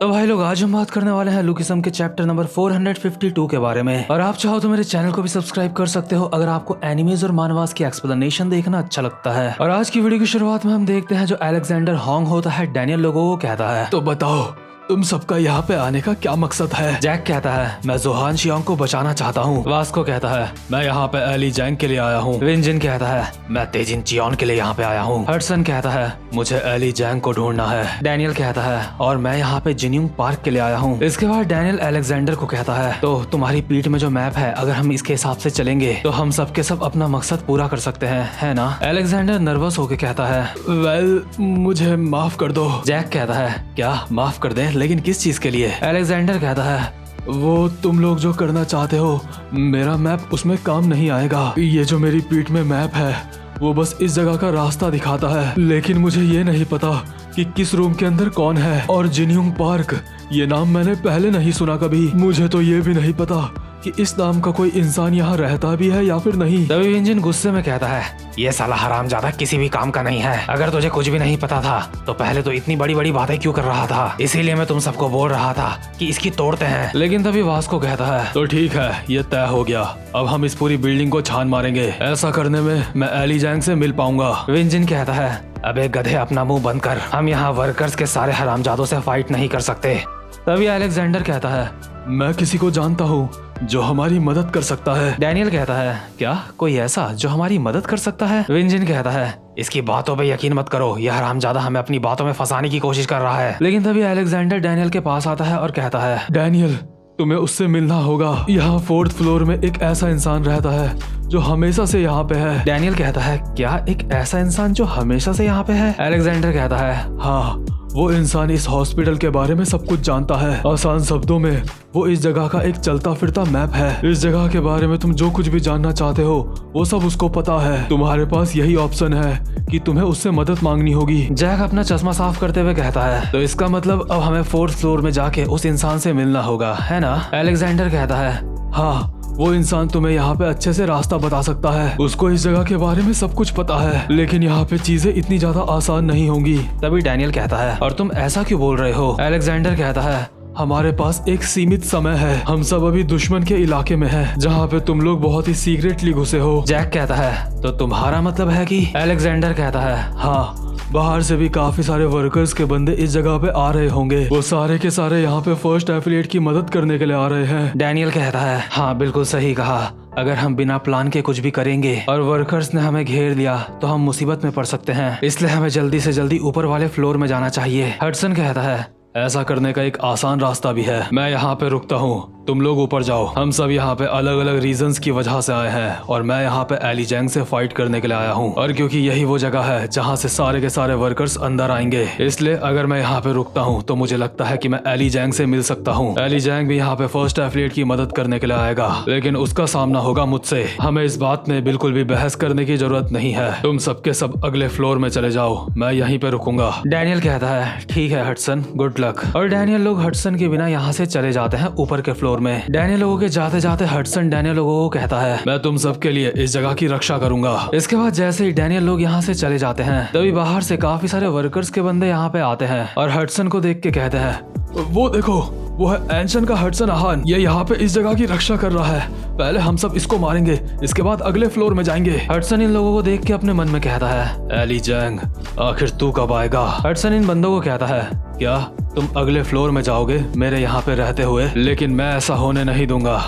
तो भाई लोग आज हम बात करने वाले हैं लुकिसम के चैप्टर नंबर 452 के बारे में। और आप चाहो तो मेरे चैनल को भी सब्सक्राइब कर सकते हो अगर आपको एनिमेज और मानवास की एक्सप्लेनेशन देखना अच्छा लगता है। और आज की वीडियो की शुरुआत में हम देखते हैं जो अलेक्जेंडर होंग होता है डैनियल लोगों को कहता है, तो बताओ तुम सबका यहाँ पे आने का क्या मकसद है। जैक कहता है मैं जोहान शियांग को बचाना चाहता हूँ। वास्को कहता है मैं यहाँ पे एली जैंग के लिए आया हूँ। विंजिन कहता है मैं तेजिन चियोन के लिए यहाँ पे आया हूँ। हडसन कहता है मुझे एली जैंग को ढूंढना है। डैनियल कहता है और मैं यहाँ पे जिन्यूंग पार्क के लिए आया हूँ। इसके बाद डैनियल अलेक्जेंडर को कहता है तो तुम्हारी पीठ में जो मैप है अगर हम इसके हिसाब से चलेंगे तो हम सब के सब अपना मकसद पूरा कर सकते हैं, है ना। अलेक्जेंडर नर्वस होके कहता है वेल मुझे माफ कर दो। जैक कहता है क्या माफ कर दें, लेकिन किस चीज के लिए। अलेक्जेंडर कहता है वो तुम लोग जो करना चाहते हो मेरा मैप उसमें काम नहीं आएगा। ये जो मेरी पीठ में मैप है वो बस इस जगह का रास्ता दिखाता है, लेकिन मुझे ये नहीं पता कि किस रूम के अंदर कौन है। और जिन्यूंग पार्क ये नाम मैंने पहले नहीं सुना कभी। मुझे तो ये भी नहीं पता कि इस नाम का कोई इंसान यहाँ रहता भी है या फिर नहीं। तभी विंजिन गुस्से में कहता है ये साला हरामजादा किसी भी काम का नहीं है। अगर तुझे कुछ भी नहीं पता था तो पहले तो इतनी बड़ी बड़ी बातें क्यों कर रहा था। इसीलिए मैं तुम सबको बोल रहा था कि इसकी तोड़ते हैं। लेकिन तभी वास्को कहता है तो ठीक है ये तय हो गया, अब हम इस पूरी बिल्डिंग को छान मारेंगे। ऐसा करने में मैं एली जैंग से मिल पाऊंगा। विंजिन कहता है अबे गधे अपना मुंह बंद कर, हम यहाँ वर्कर्स के सारे हरामजादों से फाइट नहीं कर सकते। तभी अलेक्जेंडर कहता है मैं किसी को जानता हूँ जो हमारी मदद कर सकता है। डैनियल कहता है क्या कोई ऐसा जो हमारी मदद कर सकता है। विंजिन कहता है इसकी बातों पे यकीन मत करो, यह हरामजादा हमें अपनी बातों में फंसाने की कोशिश कर रहा है। लेकिन तभी अलेक्जेंडर डैनियल के पास आता है और कहता है डैनियल तुम्हें उससे मिलना होगा। यहाँ 4th फ्लोर में एक ऐसा इंसान रहता है जो हमेशा से यहाँ पे है। डैनियल कहता है क्या एक ऐसा इंसान जो हमेशा से यहाँ पे है। अलेक्जेंडर कहता है हाँ वो इंसान इस हॉस्पिटल के बारे में सब कुछ जानता है। आसान शब्दों में वो इस जगह का एक चलता फिरता मैप है। इस जगह के बारे में तुम जो कुछ भी जानना चाहते हो वो सब उसको पता है। तुम्हारे पास यही ऑप्शन है कि तुम्हें उससे मदद मांगनी होगी। जैक अपना चश्मा साफ करते हुए कहता है तो इसका मतलब अब हमें 4th फ्लोर में जाके उस इंसान से मिलना होगा, है ना। अलेक्जेंडर कहता है हाँ वो इंसान तुम्हें यहाँ पे अच्छे से रास्ता बता सकता है। उसको इस जगह के बारे में सब कुछ पता है, लेकिन यहाँ पे चीजें इतनी ज्यादा आसान नहीं होंगी। तभी डैनियल कहता है और तुम ऐसा क्यों बोल रहे हो। अलेक्जेंडर कहता है हमारे पास एक सीमित समय है, हम सब अभी दुश्मन के इलाके में हैं, जहाँ पे तुम लोग बहुत ही सीक्रेटली घुसे हो। जैक कहता है तो तुम्हारा मतलब है कि। अलेक्जेंडर कहता है हाँ बाहर से भी काफी सारे वर्कर्स के बंदे इस जगह पे आ रहे होंगे। वो सारे के सारे यहाँ पे फर्स्ट एफिलिएट की मदद करने के लिए आ रहे हैं। डैनियल कहता है हाँ बिल्कुल सही कहा, अगर हम बिना प्लान के कुछ भी करेंगे और वर्कर्स ने हमें घेर लिया तो हम मुसीबत में पड़ सकते हैं, इसलिए हमें जल्दी से जल्दी ऊपर वाले फ्लोर में जाना चाहिए। हडसन कहता है ऐसा करने का एक आसान रास्ता भी है, मैं यहाँ पे रुकता हूँ, तुम लोग ऊपर जाओ। हम सब यहाँ पे अलग अलग रीजंस की वजह से आए हैं और मैं यहाँ पे एली जैंग से फाइट करने के लिए आया हूँ। और क्योंकि यही वो जगह है जहाँ से सारे के सारे वर्कर्स अंदर आएंगे, इसलिए अगर मैं यहाँ पे रुकता हूँ तो मुझे लगता है कि मैं एली जैंग से मिल सकता हूँ। एली जैंग भी यहाँ पे फर्स्ट एफिलिएट की मदद करने के लिए आएगा, लेकिन उसका सामना होगा मुझसे। हमें इस बात में बिल्कुल भी बहस करने की जरूरत नहीं है, तुम सबके सब अगले फ्लोर में चले जाओ, मैं यहीं पे रुकूंगा। डैनियल कहता है ठीक है हडसन, गुड लक। और डैनियल लोग हडसन के बिना यहाँ से चले जाते हैं ऊपर के फ्लोर में। डैनियल लोगों के जाते जाते हडसन डैनियल लोगों को कहता है मैं तुम सबके लिए इस जगह की रक्षा करूंगा। इसके बाद जैसे ही डैनियल लोग यहाँ से चले जाते हैं तभी बाहर से काफी सारे वर्कर्स के बंदे यहाँ पे आते हैं और हडसन को देख के कहते हैं वो देखो वो है एंशन का हडसन आहान, ये यहाँ पे इस जगह की रक्षा कर रहा है। पहले हम सब इसको मारेंगे, इसके बाद अगले फ्लोर में जाएंगे। हडसन इन लोगों को देख के अपने मन में कहता है एली जैंग आखिर तू कब आएगा। हडसन इन बंदों को कहता है क्या तुम अगले फ्लोर में जाओगे मेरे यहाँ पे रहते हुए, लेकिन मैं ऐसा होने नहीं दूंगा।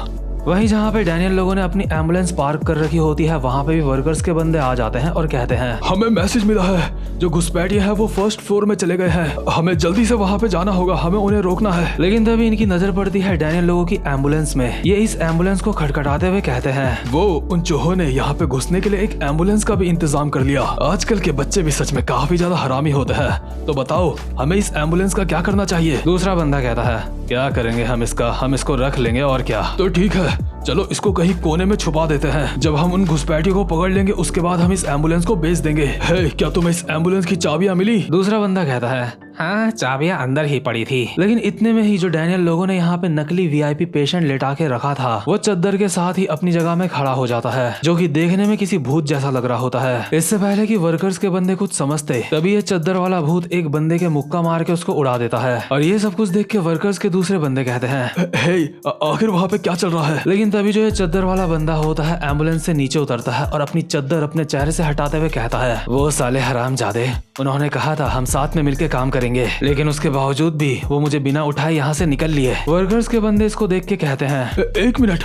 वहीं जहाँ पे डैनियल लोगों ने अपनी एम्बुलेंस पार्क कर रखी होती है वहाँ पे भी वर्कर्स के बंदे आ जाते हैं और कहते हैं हमें मैसेज मिला है, जो घुसपैठिए है वो फर्स्ट फ्लोर में चले गए हैं, हमें जल्दी से वहाँ पे जाना होगा, हमें उन्हें रोकना है। लेकिन तभी इनकी नजर पड़ती है डैनियल लोगों की एम्बुलेंस में। ये इस एम्बुलेंस को खटखटाते हुए कहते हैं वो उन चूहों ने यहाँ पे घुसने के लिए एक एम्बुलेंस का भी इंतजाम कर लिया। आजकल के बच्चे भी सच में काफी ज्यादा हरामी होते हैं, तो बताओ हमें इस एम्बुलेंस का क्या करना चाहिए। दूसरा बंदा कहता है क्या करेंगे हम इसका, हम इसको रख लेंगे और क्या। तो ठीक है चलो इसको कहीं कोने में छुपा देते हैं, जब हम उन घुसपैठियों को पकड़ लेंगे उसके बाद हम इस एम्बुलेंस को बेच देंगे। हे, क्या तुम्हें इस एम्बुलेंस की चाबियां मिली। दूसरा बंदा कहता है हाँ, चाबियां अंदर ही पड़ी थी। लेकिन इतने में ही जो डैनियल लोगों ने यहाँ पे नकली वीआईपी पेशेंट लेटा के रखा था वो चद्दर के साथ ही अपनी जगह में खड़ा हो जाता है, जो कि देखने में किसी भूत जैसा लग रहा होता है। इससे पहले कि वर्कर्स के बंदे कुछ समझते तभी ये चद्दर वाला भूत एक बंदे के मुक्का मार के उसको उड़ा देता है। और ये सब कुछ देख के वर्कर्स के दूसरे बंदे कहते हैं, हे, आखिर वहाँ पे क्या चल रहा है? लेकिन तभी जो ये चद्दर वाला बंदा होता है एम्बुलेंस से नीचे उतरता है और अपनी चद्दर अपने चेहरे से हटाते हुए कहता है, वो साले हरामजादे, उन्होंने कहा था हम साथ में मिलके काम करेंगे, लेकिन उसके बावजूद भी वो मुझे बिना उठाए यहाँ से निकल लिए। वर्कर्स के बंदे इसको देख के कहते हैं, एक मिनट,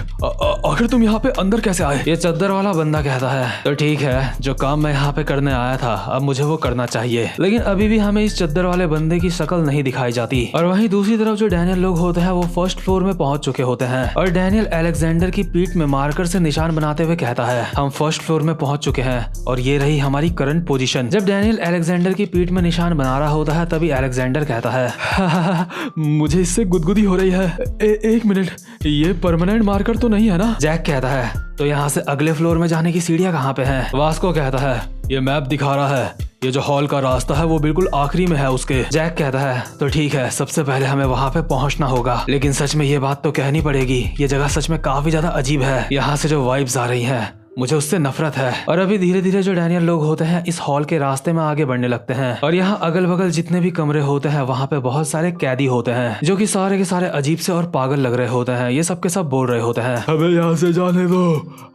आखिर तुम यहाँ पे अंदर कैसे आए? ये चद्दर वाला बंदा कहता है, तो ठीक है, जो काम मैं यहाँ पे करने आया था अब मुझे वो करना चाहिए। लेकिन अभी भी हमें इस चद्दर वाले बंदे की शक्ल नहीं दिखाई जाती। और वहीं दूसरी तरफ जो डैनियल लोग होते हैं वो फर्स्ट फ्लोर में पहुंच चुके होते हैं और डैनियल अलेक्जेंडर की पीठ में मार्कर से निशान बनाते हुए कहता है, हम फर्स्ट फ्लोर में पहुंच चुके हैं और ये रही हमारी करंट पोजीशन। जब डैनियल अलेक्जेंडर की पीठ में निशान बना रहा होता है तभी अलेक्जेंडर कहता है, मुझे इससे गुदगुदी हो रही है। एक मिनट, ये परमानेंट मार्कर तो नहीं है ना? जैक कहता है, तो यहाँ से अगले फ्लोर में जाने की सीढ़ियाँ कहाँ पे हैं? वास्को कहता है, ये मैप दिखा रहा है, ये जो हॉल का रास्ता है वो बिल्कुल आखिरी में है उसके। जैक कहता है, तो ठीक है, सबसे पहले हमें वहाँ पे पहुँचना होगा। लेकिन सच में ये बात तो कहनी पड़ेगी, ये जगह सच में काफी ज्यादा अजीब है। यहाँ से जो वाइब्स आ रही हैं मुझे उससे नफरत है। और अभी धीरे धीरे जो डैनियल लोग होते हैं इस हॉल के रास्ते में आगे बढ़ने लगते हैं और यहाँ अगल बगल जितने भी कमरे होते हैं वहाँ पे बहुत सारे कैदी होते हैं जो कि सारे के सारे अजीब से और पागल लग रहे होते हैं। ये सब के सब बोल रहे होते हैं, हमें यहाँ से जाने दो,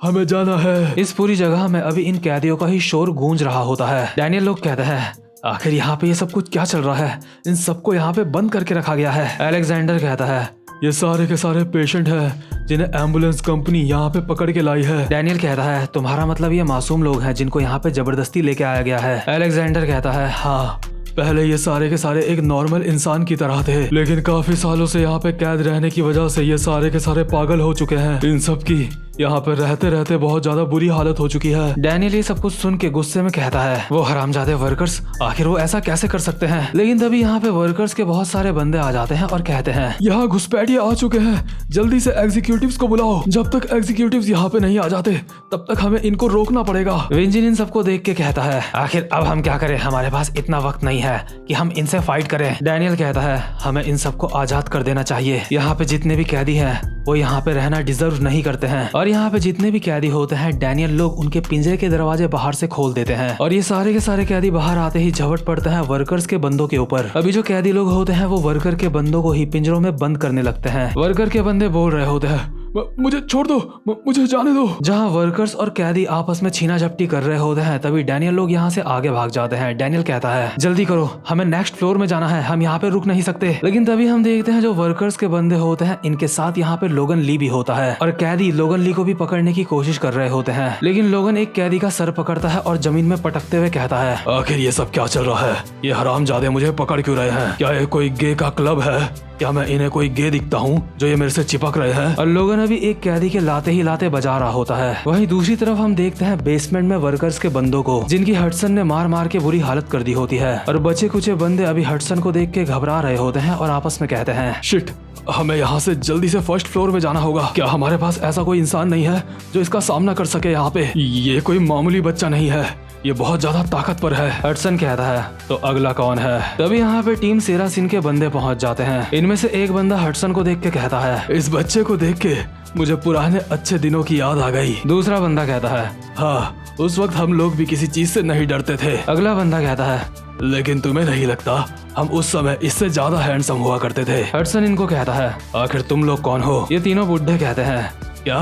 हमें जाना है। इस पूरी जगह में अभी इन कैदियों का ही शोर गूंज रहा होता है। डैनियल लोग कहते हैं, आखिर यहाँ पे ये सब कुछ क्या चल रहा है? इन सबको यहाँ पे बंद करके रखा गया है। अलेक्जेंडर कहता है, ये सारे के सारे पेशेंट हैं जिन्हें एम्बुलेंस कंपनी यहाँ पे पकड़ के लाई है। डैनियल कहता है, तुम्हारा मतलब ये मासूम लोग हैं जिनको यहाँ पे जबरदस्ती लेके आया गया है? अलेक्जेंडर कहता है, हाँ, पहले ये सारे के सारे एक नॉर्मल इंसान की तरह थे, लेकिन काफी सालों से यहाँ पे कैद रहने की वजह से ये सारे के सारे पागल हो चुके हैं। इन सब की यहाँ पे रहते रहते बहुत ज्यादा बुरी हालत हो चुकी है। डैनियल ये सब कुछ सुन के गुस्से में कहता है, वो हरामजादे वर्कर्स, आखिर वो ऐसा कैसे कर सकते हैं? लेकिन तभी यहाँ पे वर्कर्स के बहुत सारे बंदे आ जाते हैं और कहते हैं, यहाँ घुसपैठिए आ चुके हैं, जल्दी से एग्जीक्यूटिव्स को बुलाओ। जब तक एग्जीक्यूटिव्स यहाँ पे नहीं आ जाते तब तक हमें इनको रोकना पड़ेगा। विंजिन इन सबको देख के कहता है, आखिर अब हम क्या करें, हमारे पास इतना वक्त नहीं है कि हम इनसे फाइट करें। डैनियल कहता है, हमें इन सबको आजाद कर देना चाहिए। यहाँ पे जितने भी कैदी हैं वो यहाँ पे रहना डिजर्व नहीं करते हैं। और यहाँ पे जितने भी कैदी होते हैं डैनियल लोग उनके पिंजरे के दरवाजे बाहर से खोल देते हैं और ये सारे के सारे कैदी बाहर आते ही झपट पड़ते हैं वर्कर्स के बंदों के ऊपर। अभी जो कैदी लोग होते हैं वो वर्कर के बंदों को ही पिंजरों में बंद करने लगते हैं। वर्कर के बंदे बोल रहे होते हैं, मुझे छोड़ दो, मुझे जाने दो। जहाँ वर्कर्स और कैदी आपस में छीना झपटी कर रहे होते हैं तभी डैनियल लोग यहाँ से आगे भाग जाते हैं। डैनियल कहता है, जल्दी करो, हमें नेक्स्ट फ्लोर में जाना है, हम यहाँ पे रुक नहीं सकते। लेकिन तभी हम देखते हैं जो वर्कर्स के बंदे होते हैं इनके साथ यहाँ पे लोगन ली भी होता है और कैदी लोगन ली को भी पकड़ने की कोशिश कर रहे होते हैं। लेकिन लोगन एक कैदी का सर पकड़ता है और जमीन में पटकते हुए कहता है, आखिर ये सब क्या चल रहा है? ये हरामजादे मुझे पकड़ क्यों रहे हैं? क्या ये कोई गे का क्लब है? क्या मैं इन्हें कोई गे दिखता हूँ जो ये मेरे से चिपक रहे हैं? और लोगन अभी एक कैदी के लाते ही लाते बजा रहा होता है। वहीं दूसरी तरफ हम देखते हैं बेसमेंट में वर्कर्स के बंदों को जिनकी हडसन ने मार मार के बुरी हालत कर दी होती है और बचे कुचे बंदे अभी हडसन को देख के घबरा रहे होते हैं और आपस में कहते हैं, शिट, हमें यहाँ से जल्दी से फर्स्ट फ्लोर में जाना होगा। क्या हमारे पास ऐसा कोई इंसान नहीं है जो इसका सामना कर सके? यहाँ पे ये कोई मामूली बच्चा नहीं है, ये बहुत ज्यादा ताकतवर है। हडसन कहता है, तो अगला कौन है? तभी यहाँ पे टीम सेरासिन के बंदे पहुँच जाते हैं। इनमें से एक बंदा हडसन को देख के कहता है, इस बच्चे को देख के मुझे पुराने अच्छे दिनों की याद आ गई। दूसरा बंदा कहता है, हाँ, उस वक्त हम लोग भी किसी चीज से नहीं डरते थे। अगला बंदा कहता है, लेकिन तुम्हें नहीं लगता हम उस समय इससे ज्यादा हैंडसम हुआ करते थे? हडसन इनको कहता है, आखिर तुम लोग कौन हो? ये तीनों बुड्ढे कहते हैं, क्या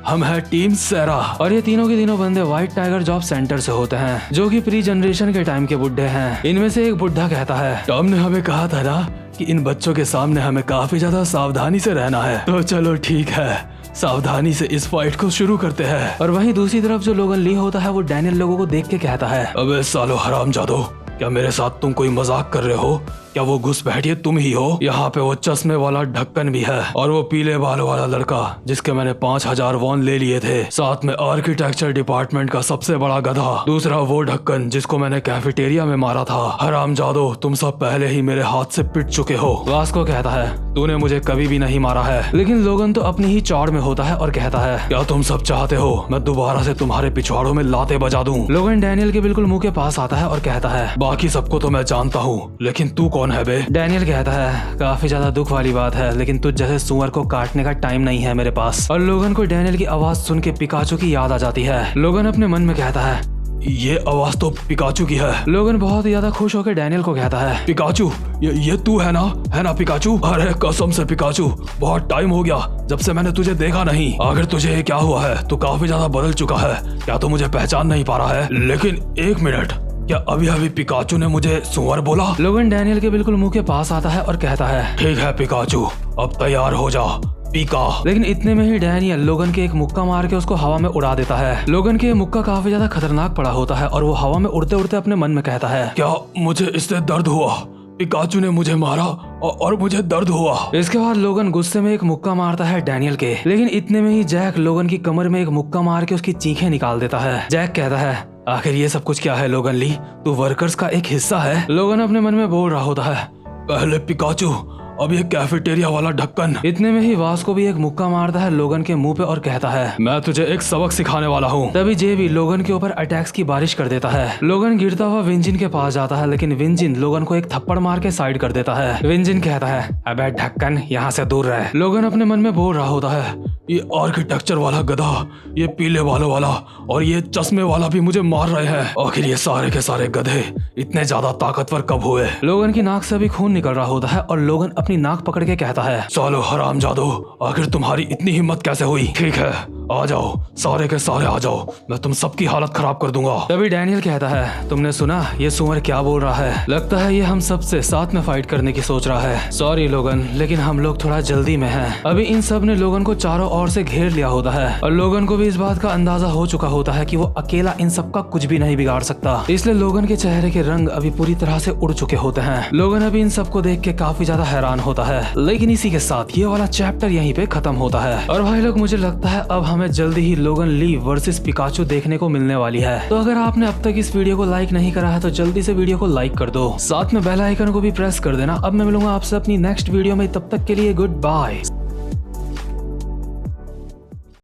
हम है टीम सेरा। और ये तीनों के तीनों बंदे व्हाइट टाइगर जॉब सेंटर से होते हैं जो कि प्री जनरेशन के टाइम के बुड्ढे हैं। इनमें से एक बुड्ढा कहता है, टॉम ने हमें कहा था ना कि इन बच्चों के सामने हमें काफी ज्यादा सावधानी से रहना है, तो चलो ठीक है, सावधानी से इस फाइट को शुरू करते हैं। और वहीं दूसरी तरफ जो लोगन ली होता है वो डैनियल लोगों को देख के कहता है, अबे सालो हरामजादो, क्या मेरे साथ तुम कोई मजाक कर रहे हो? क्या वो घुसपैठिए तुम ही हो? यहाँ पे वो चश्मे वाला ढक्कन भी है और वो पीले बालों वाला लड़का जिसके मैंने 5000 वॉन ले लिए थे, साथ में आर्किटेक्चर डिपार्टमेंट का सबसे बड़ा गधा, दूसरा वो ढक्कन जिसको मैंने कैफेटेरिया में मारा था। हरामजादो, तुम सब पहले ही मेरे हाथ से पिट चुके हो। वास्को कहता है तूने मुझे कभी भी नहीं मारा है, लेकिन लोगन तो अपनी ही चौड़ में होता है और कहता है क्या तुम सब चाहते हो मैं दोबारा से तुम्हारे पिछवाड़ों में लाते बजा दूं? लोगन डैनियल के बिल्कुल मुंह के पास आता है और कहता है बाकी सबको तो मैं जानता हूँ, लेकिन तू कौन है बे? डैनियल कहता है काफी ज्यादा दुख वाली बात है, लेकिन तुझ जैसे सुअर को काटने का टाइम नहीं है मेरे पास। और लोगन को डैनियल की आवाज सुन के पिकाचू की याद आ जाती है। लोगन अपने मन में कहता है ये आवाज तो पिकाचू की है। लोगन बहुत ज्यादा खुश होकर डैनियल को कहता है पिकाचू ये तू है ना पिकाचू? अरे कसम से पिकाचू, बहुत टाइम हो गया जब से मैंने तुझे देखा नहीं। आखिर तुझे क्या हुआ है? तू काफी ज्यादा बदल चुका है, क्या तू मुझे पहचान नहीं पा रहा है? लेकिन एक मिनट, क्या अभी पिकाचू ने मुझे सुअर बोला? लोगन डैनियल के बिल्कुल मुंह के पास आता है और कहता है ठीक है पिकाचू, अब तैयार हो जा पीका। लेकिन इतने में ही डैनियल लोगन के एक मुक्का मार के उसको हवा में उड़ा देता है। लोगन के मुक्का काफी ज्यादा खतरनाक पड़ा होता है और वो हवा में उड़ते उड़ते अपने मन में कहता है क्या मुझे इससे दर्द हुआ? पिकाचू ने मुझे मारा और मुझे दर्द हुआ। इसके बाद लोगन गुस्से में एक मुक्का मारता है डैनियल के, लेकिन इतने में ही जैक लोगन की कमर में एक मुक्का मार के उसकी चीखें निकाल देता है। जैक कहता है आखिर ये सब कुछ क्या है लोगन ली? तू वर्कर्स का एक हिस्सा है। लोगन अपने मन में बोल रहा होता है पहले पिकाचू, अब ये कैफेटेरिया वाला ढक्कन। इतने में ही वास्को भी एक मुक्का मारता है लोगन के मुंह पे और कहता है मैं तुझे एक सबक सिखाने वाला हूँ। तभी जे भी लोगन के ऊपर अटैक्स की बारिश कर देता है। लोगन गिरता हुआ विंजिन के पास जाता है, लेकिन विंजिन लोगन को एक थप्पड़ मार के साइड कर देता है। विंजिन कहता है अबे ढक्कन, यहाँ से दूर रहे। लोगन अपने मन में बोल रहा होता है ये आर्किटेक्चर वाला गधा, ये पीले बालों वाला और ये चश्मे वाला भी मुझे मार रहे हैं। आखिर ये सारे के सारे गधे इतने ज्यादा ताकतवर कब हुए? लोगन की नाक से भी खून निकल रहा होता है और लोगन अपनी नाक पकड़ के कहता है सालो हरामजादो, आखिर तुम्हारी इतनी हिम्मत कैसे हुई? ठीक है आ जाओ, सारे के सारे आ जाओ, मैं तुम सबकी हालत खराब कर दूंगा। तभी डैनियल कहता है तुमने सुना ये सुअर क्या बोल रहा है? लगता है ये हम सबसे साथ में फाइट करने की सोच रहा है। सॉरी लोगन, लेकिन हम लोग थोड़ा जल्दी में हैं। अभी इन सब ने लोगन को चारों ओर से घेर लिया होता है और लोगन को भी इस बात का अंदाजा हो चुका होता है कि वो अकेला इन सब का कुछ भी नहीं बिगाड़ सकता। इसलिए लोगन के चेहरे के रंग अभी पूरी तरह से उड़ चुके होते हैं। लोगन अभी इन सबको देख के काफी ज्यादा हैरान होता है। लेकिन इसी के साथ ये वाला चैप्टर यहीं पे खत्म होता है। और भाई लोग, मुझे लगता है अब हमें जल्दी ही लोगन ली वर्सेस पिकाचू देखने को मिलने वाली है। तो अगर आपने अब तक इस वीडियो को लाइक नहीं करा है तो जल्दी से वीडियो को लाइक कर दो, साथ में बेल आइकन को भी प्रेस कर देना। अब मैं मिलूंगा आपसे अपनी नेक्स्ट वीडियो में, तब तक के लिए गुड बाय।